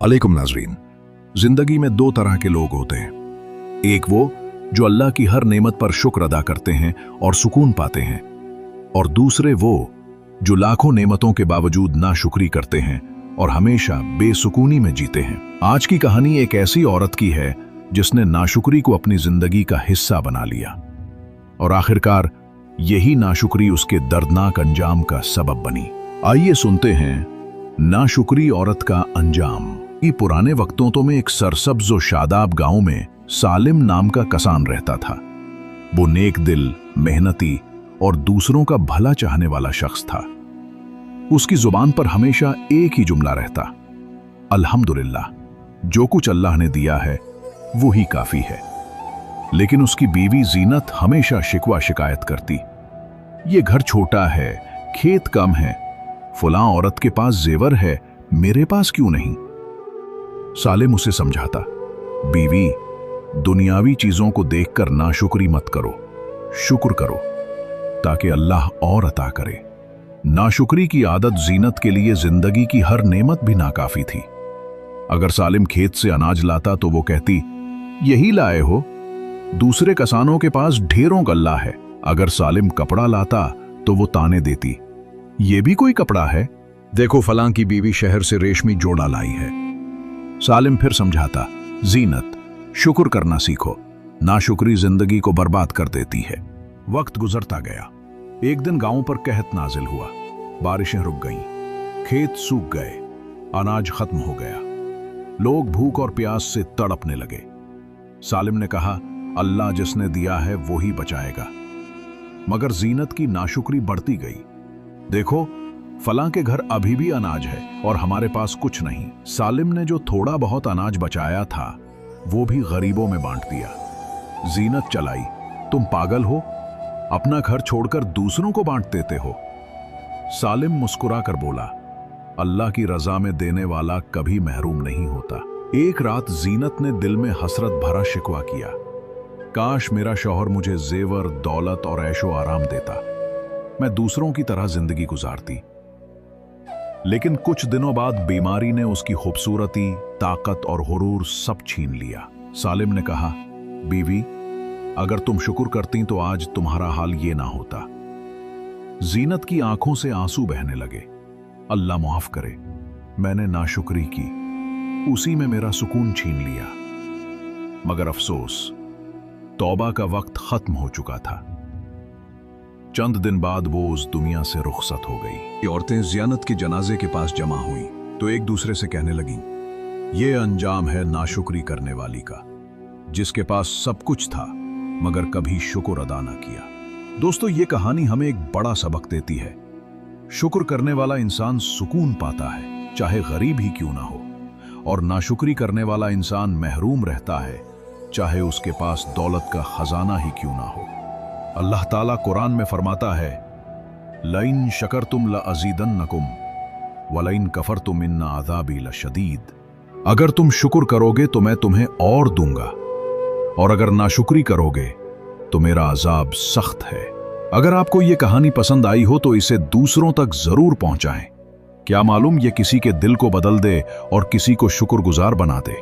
अलैकुम नाजरीन। जिंदगी में दो तरह के लोग होते हैं। एक वो जो अल्लाह की हर नेमत पर शुक्र अदा करते हैं और सुकून पाते हैं, और दूसरे वो जो लाखों नेमतों के बावजूद नाशुक्री करते हैं और हमेशा बेसुकूनी में जीते हैं। आज की कहानी एक ऐसी औरत की है जिसने नाशुक्री को अपनी जिंदगी का हिस्सा बना लिया, और आखिरकार यही नाशुक्री उसके दर्दनाक अंजाम का सबब बनी। आइए सुनते हैं नाशुक्री औरत का अंजाम। पुराने वक्तों तो में एक सरसब्ज और शादाब गांव में सालिम नाम का कसान रहता था। वो नेक दिल, मेहनती और दूसरों का भला चाहने वाला शख्स था। उसकी जुबान पर हमेशा एक ही जुमला रहता, अल्हम्दुलिल्लाह, जो कुछ अल्लाह ने दिया है वो ही काफी है। लेकिन उसकी बीवी जीनत हमेशा शिकवा शिकायत करती, ये घर छोटा है, खेत कम है, फलां औरत के पास जेवर है, मेरे पास क्यों नहीं। सालिम उसे समझाता, बीवी, दुनियावी चीजों को देखकर नाशुक्री मत करो, शुक्र करो ताकि अल्लाह और अता करे। नाशुक्री की आदत जीनत के लिए जिंदगी की हर नेमत भी नाकाफी थी। अगर सालिम खेत से अनाज लाता तो वो कहती, यही लाए हो, दूसरे किसानों के पास ढेरों गल्ला है। अगर सालिम कपड़ा लाता तो वो ताने देती, ये भी कोई कपड़ा है, देखो फलां की बीवी शहर से रेशमी जोड़ा लाई है। सालिम फिर समझाता, जीनत, शुक्र करना सीखो, नाशुक्री जिंदगी को बर्बाद कर देती है। वक्त गुजरता गया। एक दिन गांव पर कहत नाजिल हुआ, बारिशें रुक गईं, खेत सूख गए, अनाज खत्म हो गया, लोग भूख और प्यास से तड़पने लगे। सालिम ने कहा, अल्लाह जिसने दिया है वो ही बचाएगा। मगर जीनत की नाशुक्री बढ़ती गई। देखो, फलां के घर अभी भी अनाज है और हमारे पास कुछ नहीं। सालिम ने जो थोड़ा बहुत अनाज बचाया था वो भी गरीबों में बांट दिया। जीनत चलाई, तुम पागल हो, अपना घर छोड़कर दूसरों को बांट देते हो। सालिम मुस्कुरा कर बोला, अल्लाह की रजा में देने वाला कभी महरूम नहीं होता। एक रात जीनत ने दिल में हसरत भरा शिकवा किया, काश मेरा शौहर मुझे जेवर, दौलत और ऐशो आराम देता, मैं दूसरों की तरह जिंदगी गुजारती। लेकिन कुछ दिनों बाद बीमारी ने उसकी खूबसूरती, ताकत और हुरूर सब छीन लिया। सालिम ने कहा, बीवी, अगर तुम शुक्र करती तो आज तुम्हारा हाल ये ना होता। जीनत की आंखों से आंसू बहने लगे। अल्लाह माफ करे, मैंने नाशुक्री की, उसी में मेरा सुकून छीन लिया। मगर अफसोस, तौबा का वक्त खत्म हो चुका था। चंद दिन बाद वो उस दुनिया से रुखसत हो गई। औरतें ज़ियानत के जनाजे के पास जमा हुई तो एक दूसरे से कहने लगीं, ये अंजाम है नाशुक्री करने वाली का, जिसके पास सब कुछ था मगर कभी शुक्र अदा ना किया। दोस्तों, ये कहानी हमें एक बड़ा सबक देती है। शुक्र करने वाला इंसान सुकून पाता है, चाहे गरीब ही क्यों ना हो, और नाशुक्री करने वाला इंसान महरूम रहता है, चाहे उसके पास दौलत का खजाना ही क्यों ना हो। अल्लाह ताला कुरान में फरमाता है, लइन शकरतुम लअज़ीदन्नकुम वलइन कफरतुम इन्ना अज़ाबी लशदीद। अगर तुम शुक्र करोगे तो मैं तुम्हें और दूंगा, और अगर नाशुक्री करोगे तो मेरा अजाब सख्त है। अगर आपको ये कहानी पसंद आई हो तो इसे दूसरों तक जरूर पहुंचाएं। क्या मालूम ये किसी के दिल को बदल दे और किसी को शुक्रगुजार बना दे।